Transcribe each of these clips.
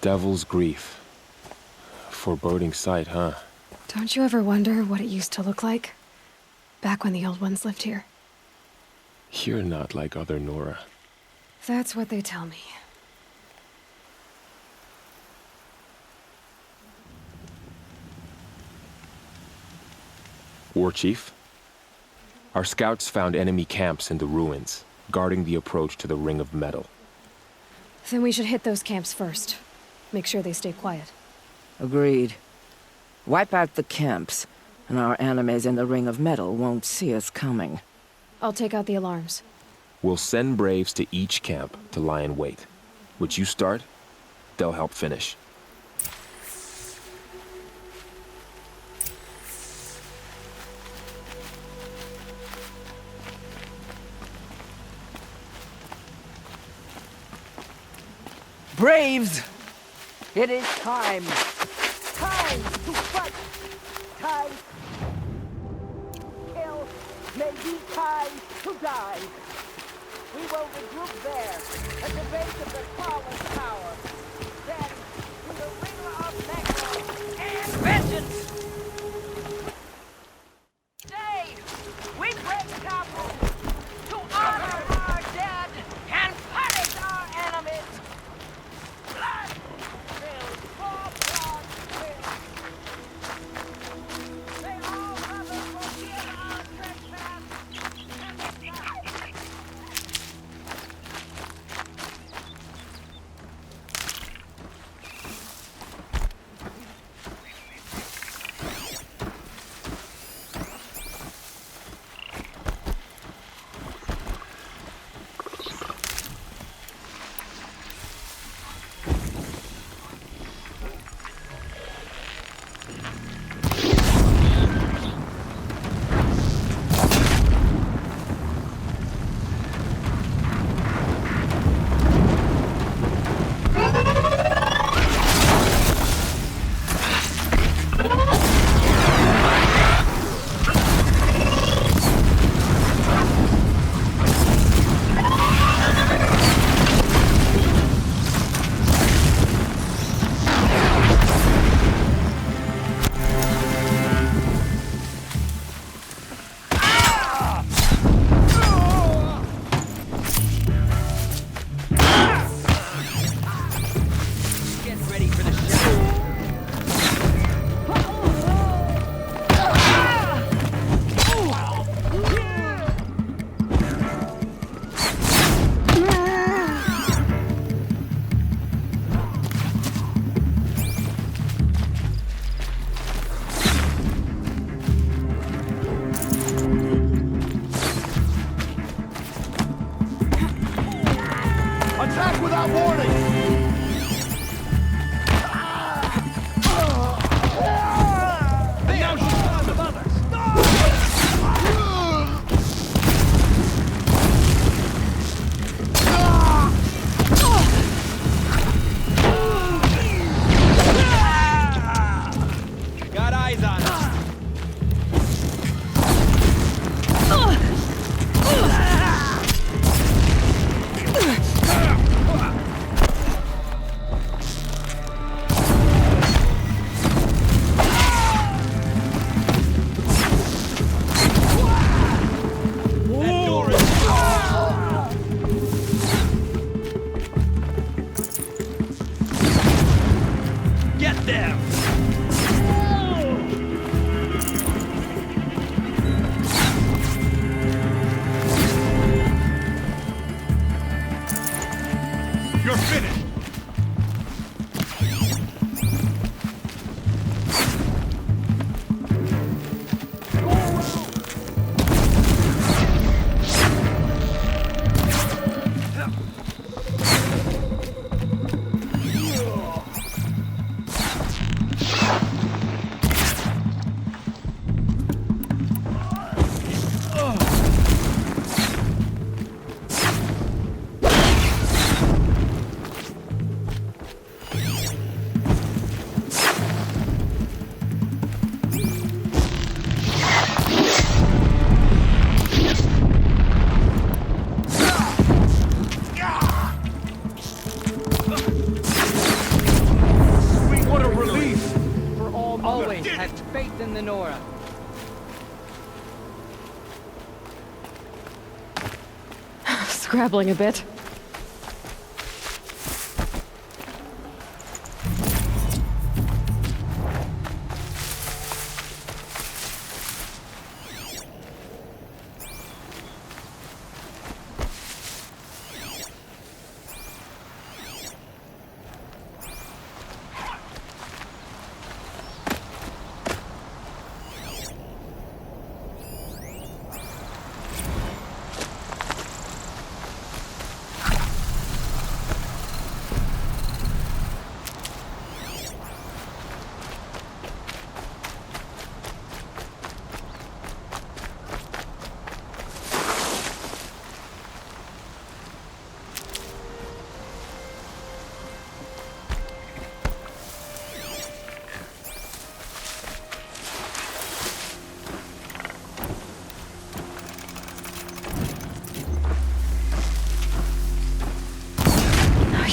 Devil's grief. Foreboding sight, huh? Don't you ever wonder what it used to look like? Back when the old ones lived here. You're not like other Nora. That's what they tell me. War Chief? Our scouts found enemy camps in the ruins, guarding the approach to the Ring of Metal. Then we should hit those camps first. Make sure they stay quiet. Agreed. Wipe out the camps, and our enemies in the Ring of Metal won't see us coming. I'll take out the alarms. We'll send Braves to each camp to lie in wait. Which you start, they'll help finish. Braves! It is time! Time to fight! Time to kill, maybe time to die! We will regroup there, at the base of the fallen tower. Then, to the Ring of Metal and vengeance! Today, we break taboos to honor our dead and punish our enemies! Blood spills, more blood spills! May all brothers forgive our trespass and die! Attack without warning! And now shut of others! Got eyes on us! scrabbling a bit.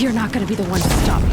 You're not gonna be the one to stop me.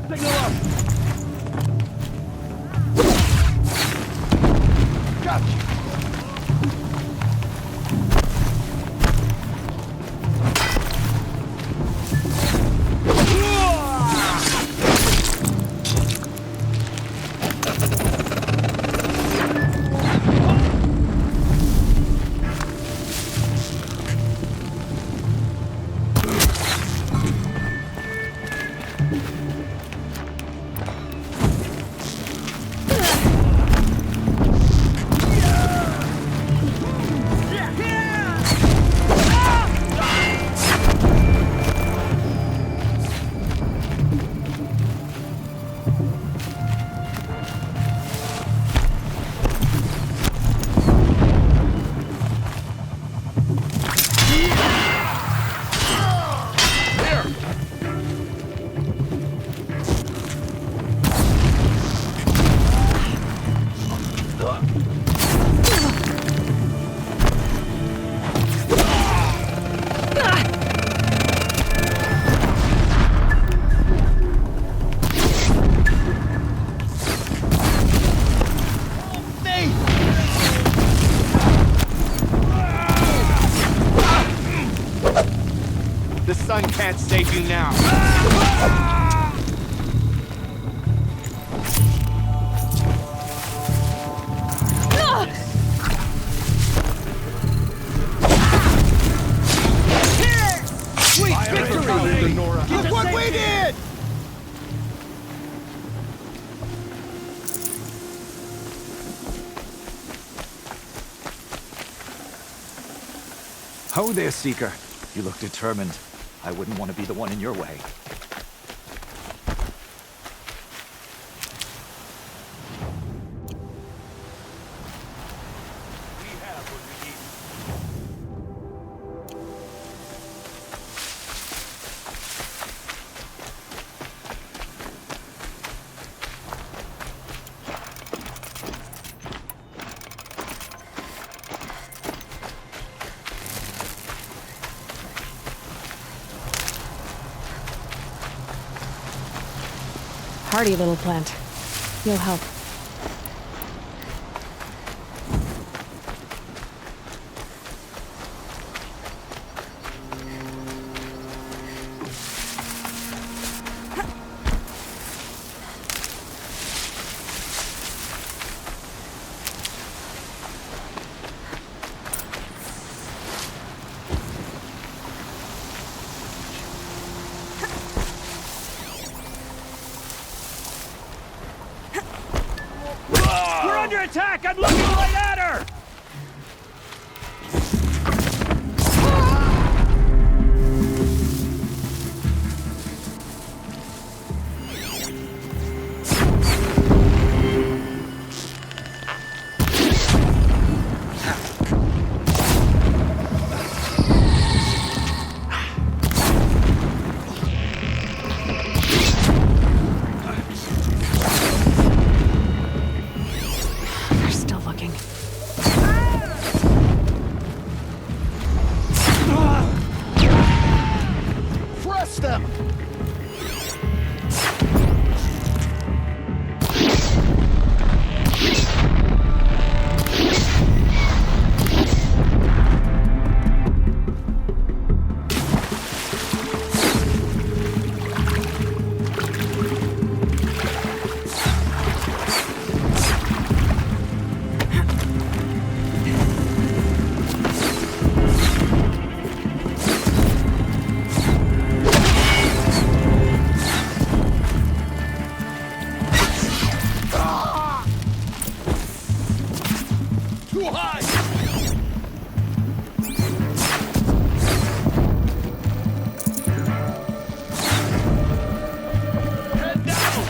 Signal up! Gotcha! The sun can't save you now. Sweet victory! Aloy of Nora. Look what we did! Ho there, Seeker. You look determined. I wouldn't want to be the one in your way. hardy little plant. You'll help. We're under attack! I'm looking right at her! They're still looking. Press them! Too high! Head down!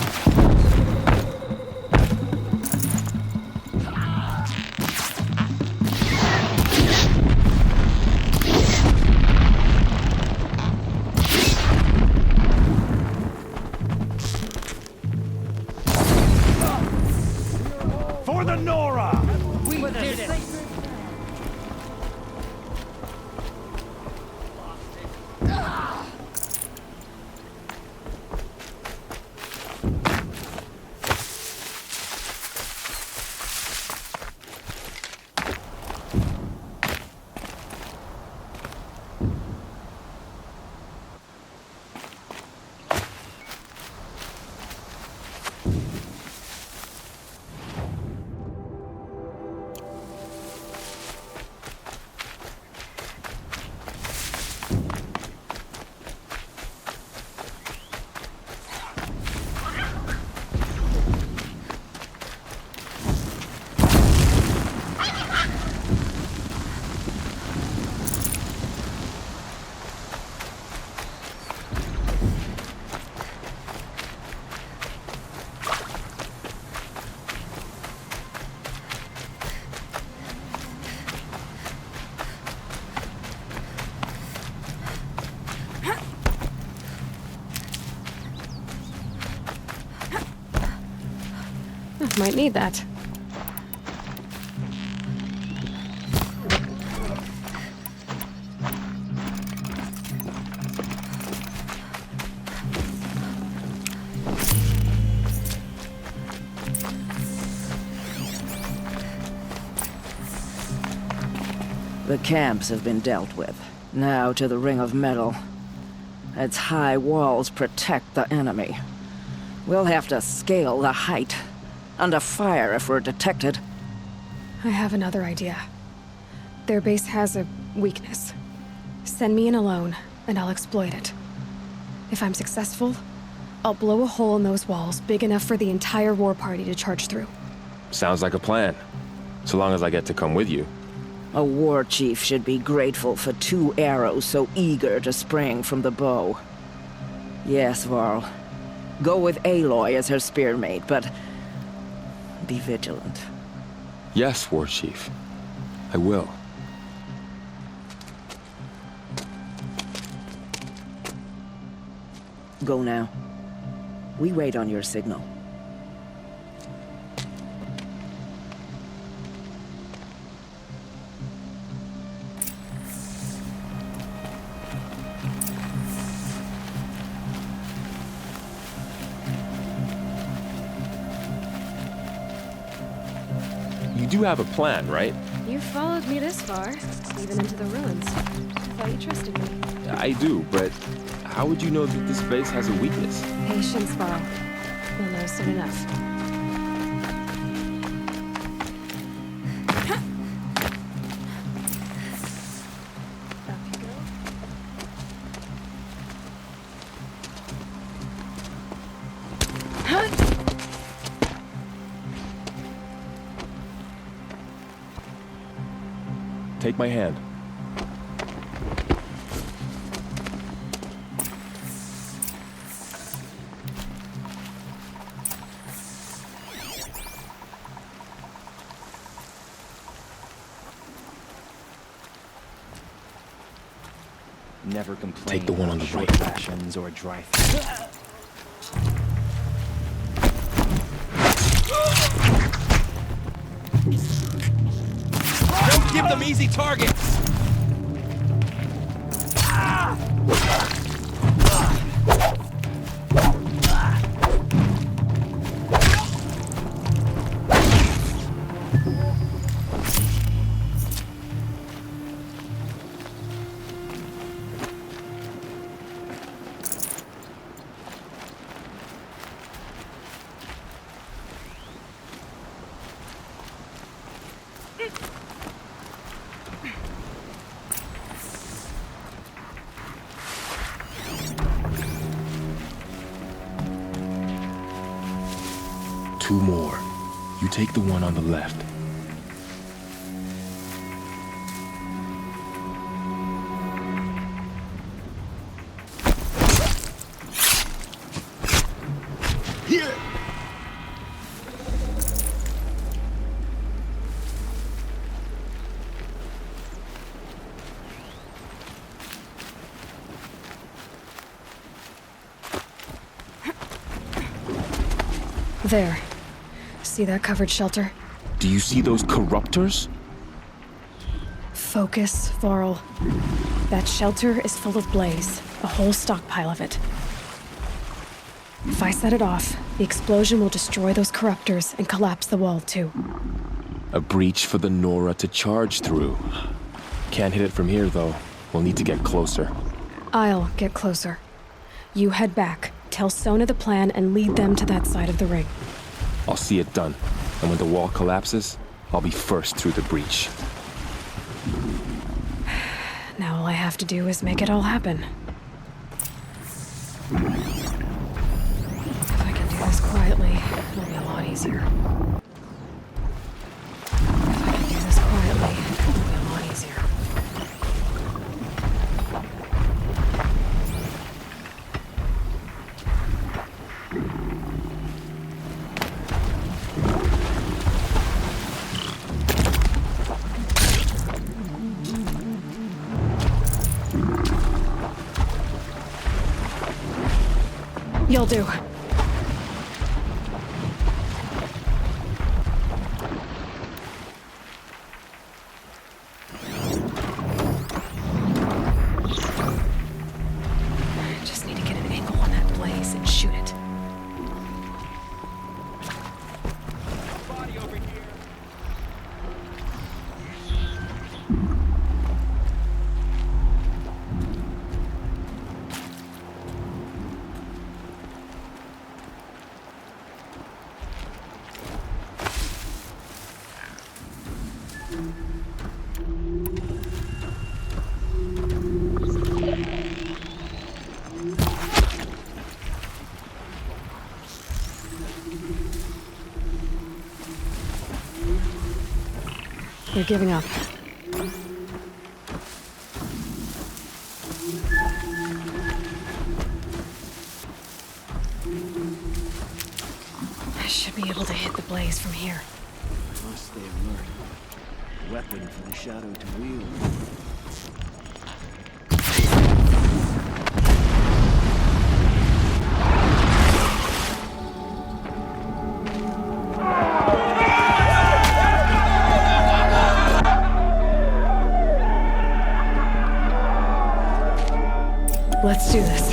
For the Nora! We did it! Might need that. The camps have been dealt with. Now to the Ring of Metal. Its high walls protect the enemy. We'll have to scale the height. Under fire if we're detected. I have another idea. Their base has a weakness. Send me in alone, and I'll exploit it. If I'm successful, I'll blow a hole in those walls big enough for the entire war party to charge through. Sounds like a plan. So long as I get to come with you. A war chief should be grateful for 2 arrows so eager to spring from the bow. Yes, Varl. Go with Aloy as her spearmate, but be vigilant. Yes, War Chief. I will. Go now. We wait on your signal. do have a plan, right? You followed me this far, even into the ruins. I thought you trusted me. I do, but how would you know that this base has a weakness? Patience, Varl. You'll know soon enough. Up you go. Take my hand. Never complain. Take the one on the about right. short rations or dry food. Don't give them easy targets! Two more. You take the one on the left. There. See that covered shelter? Do you see those corruptors? Focus, Varl. That shelter is full of blaze. A whole stockpile of it. If I set it off, the explosion will destroy those corruptors and collapse the wall too. A breach for the Nora to charge through. Can't hit it from here, though. We'll need to get closer. I'll get closer. You head back, tell Sona the plan, and lead them to that side of the ring. I'll see it done. And when the wall collapses, I'll be first through the breach. Now all I have to do is make it all happen. If I can do this quietly, it'll be a lot easier. If I can do this quietly, it'll be a lot easier. You'll do. Just need to get an angle on that blaze and shoot it. Body over here. They're giving up. I should be able to hit the blaze from here. Must they have learned? A weapon for the shadow to wield. Let's do this.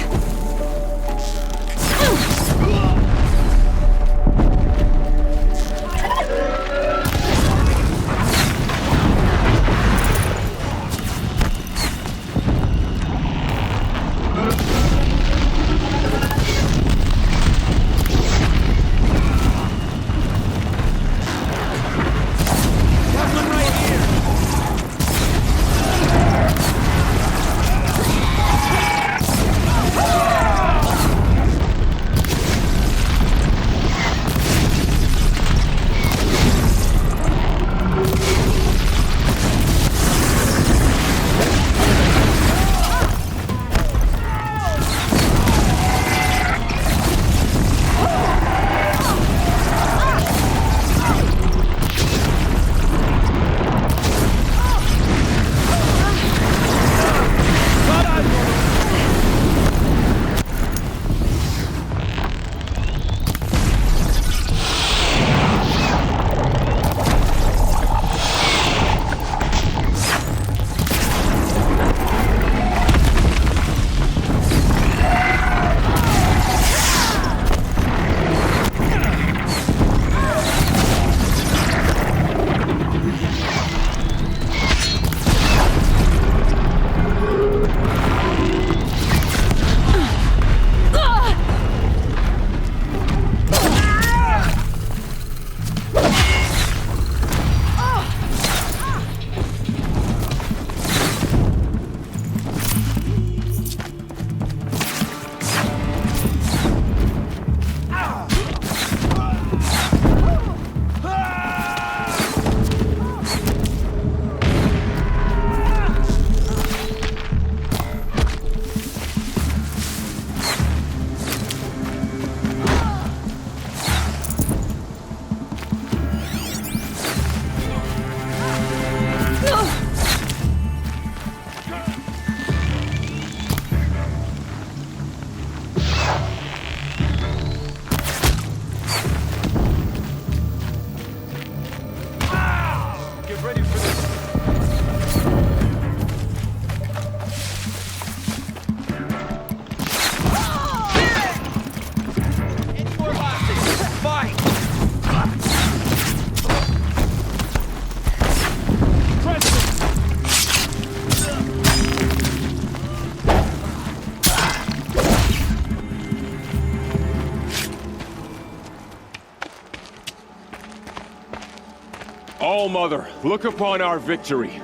All-Mother, look upon our victory.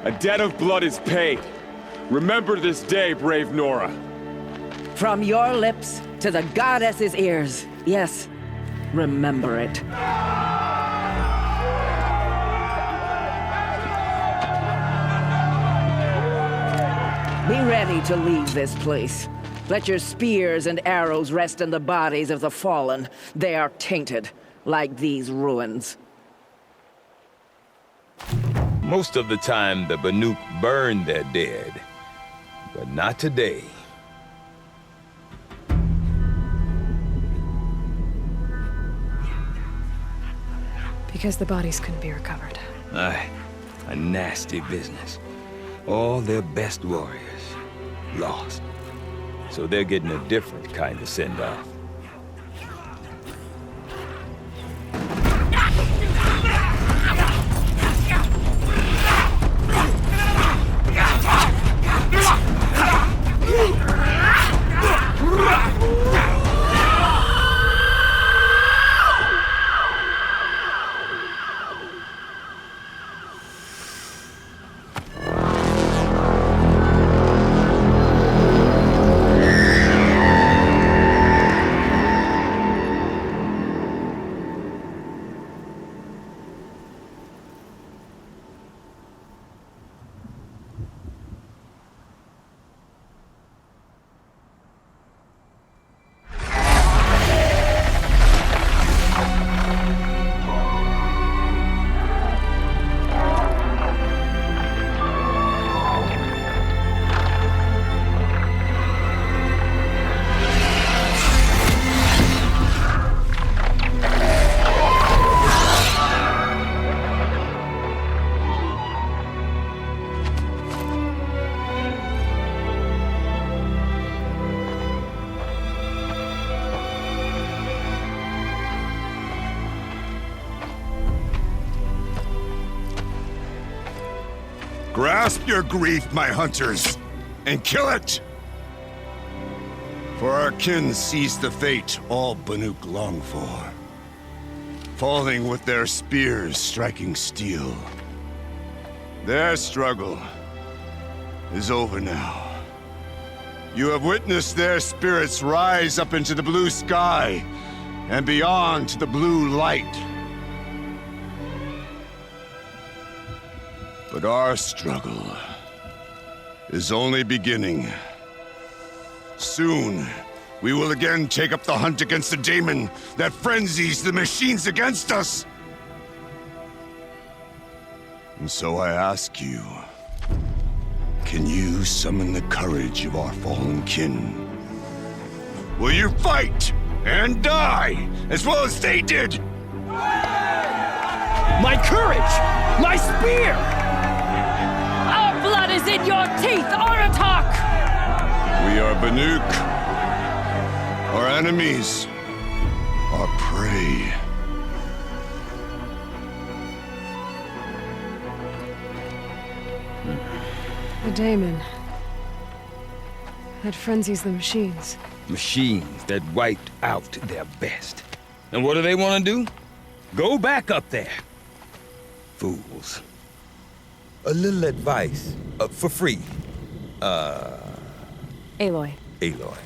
A debt of blood is paid. Remember this day, brave Nora. From your lips to the goddess's ears. Yes, remember it. Be ready to leave this place. Let your spears and arrows rest in the bodies of the fallen. They are tainted, like these ruins. Most of the time, the Banuk burn their dead. But not today. Because the bodies couldn't be recovered. Aye, a nasty business. All their best warriors lost. So they're getting a different kind of send-off. Grasp your grief, my hunters, and kill it! For our kin sees the fate all Banuk long for. Falling with their spears striking steel. Their struggle is over now. You have witnessed their spirits rise up into the blue sky and beyond to the blue light. But our struggle is only beginning. Soon, we will again take up the hunt against the daemon that frenzies the machines against us. And so I ask you, can you summon the courage of our fallen kin? Will you fight and die as well as they did? My courage! My spear! Our blood is in your teeth, Aratak! We are Banuk. Our enemies are prey. The daemon. That frenzies the machines. Machines that wiped out their best. And what do they want to do? Go back up there. Fools. A little advice, for free. Aloy. Aloy.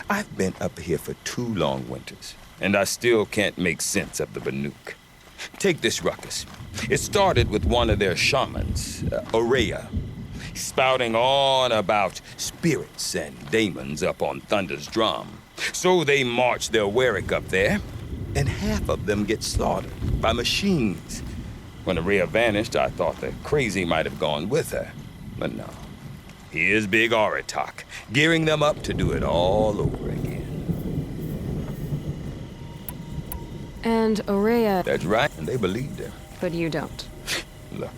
I've been up here for 2 long winters, and I still can't make sense of the Banuk. Take this ruckus. It started with one of their shamans, Aurea, spouting on about spirits and daemons up on Thunder's drum. So they march their Warwick up there, and half of them get slaughtered by machines. When Aurea vanished, I thought the crazy might have gone with her, but no. Here's Big Aratak, gearing them up to do it all over again. And Aurea... That's right, and they believed her. But you don't. Look,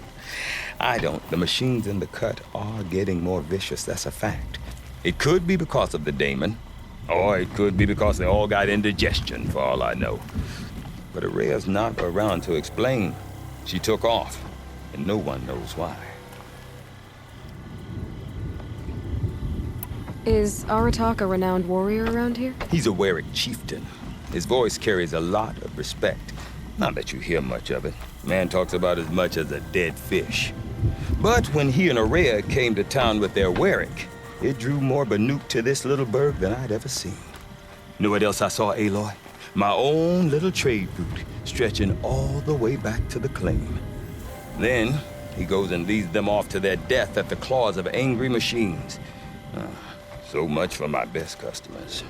I don't. The machines in the cut are getting more vicious, that's a fact. It could be because of the daemon, or it could be because they all got indigestion, for all I know. But Aurea's not around to explain. She took off, and no one knows why. Is Aratak a renowned warrior around here? He's a Warwick chieftain. His voice carries a lot of respect. Not that you hear much of it. Man talks about as much as a dead fish. But when he and Araya came to town with their Warwick, it drew more Banuk to this little burg than I'd ever seen. Know what else I saw, Aloy? My own little trade route, stretching all the way back to the claim. Then, he goes and leads them off to their death at the claws of angry machines. So much for my best customers.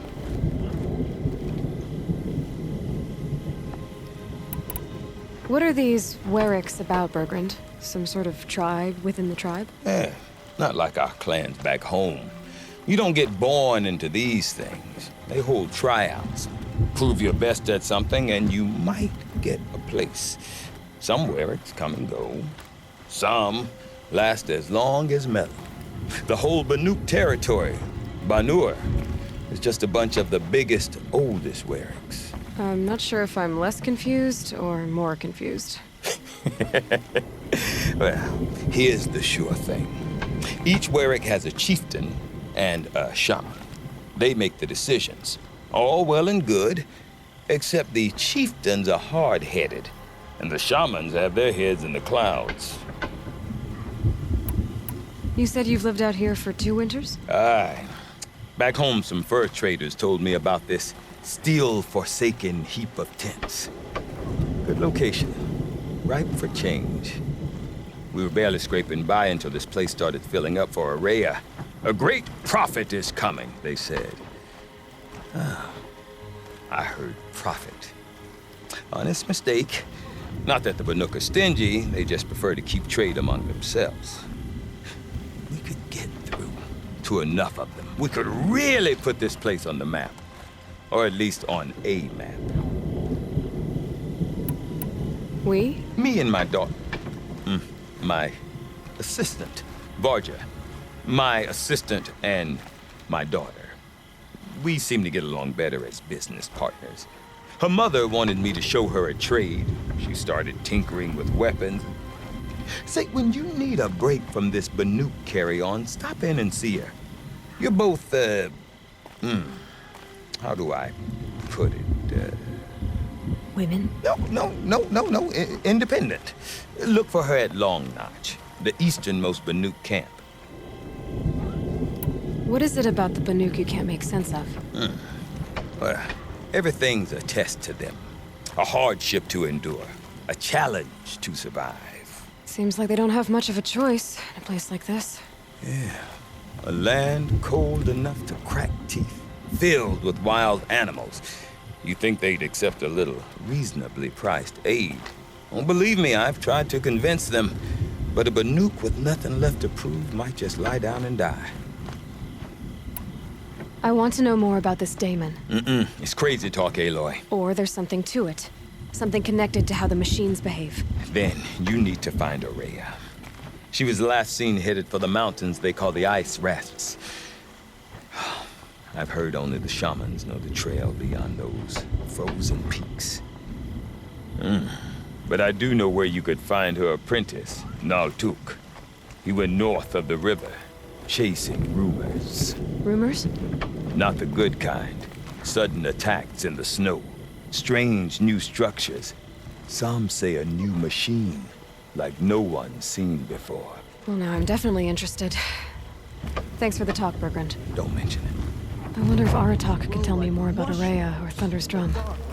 What are these Warwicks about, Bergrand? Some sort of tribe within the tribe? Not like our clans back home. You don't get born into these things. They hold tryouts. Prove your best at something and you might get a place. Some Warwicks come and go. Some last as long as Melon. The whole Banuk territory, Banur, is just a bunch of the biggest, oldest Warwicks. I'm not sure if I'm less confused or more confused. Well, here's the sure thing. Each Warwick has a chieftain and a shaman. They make the decisions. All well and good, except the chieftains are hard-headed, and the shamans have their heads in the clouds. You said you've lived out here for 2 winters? Aye. Back home, some fur traders told me about this steel-forsaken heap of tents. Good location. Ripe for change. We were barely scraping by until this place started filling up for Araya. A great prophet is coming, they said. I heard prophet. Honest mistake. Not that the Banuk are stingy, they just prefer to keep trade among themselves. We could get through to enough of them. We could really put this place on the map. Or at least on a map. We? Me and my daughter. My assistant, Varja. My assistant and my daughter. We seem to get along better as business partners. Her mother wanted me to show her a trade. She started tinkering with weapons. Say, when you need a break from this Banuk carry-on, stop in and see her. You're both, how do I put it? Women? No. Independent. Look for her at Long Notch, the easternmost Banuk camp. What is it about the Banuk you can't make sense of? Well, everything's a test to them. A hardship to endure. A challenge to survive. Seems like they don't have much of a choice in a place like this. Yeah. A land cold enough to crack teeth. Filled with wild animals. You think they'd accept a little reasonably priced aid. Oh, believe me, I've tried to convince them. But a Banuk with nothing left to prove might just lie down and die. I want to know more about this daemon. It's crazy talk, Aloy. Or there's something to it. Something connected to how the machines behave. Then you need to find Araya. She was last seen headed for the mountains they call the Ice Rafts. I've heard only the shamans know the trail beyond those frozen peaks. But I do know where you could find her apprentice, Naltuk. He went north of the river, chasing rumors. Rumors? Not the good kind. Sudden attacks in the snow. Strange new structures. Some say a new machine, like no one's seen before. Well, now I'm definitely interested. Thanks for the talk, Bergrand. Don't mention it. I wonder if Aratak can tell me more about Araya or Thunder's Drum.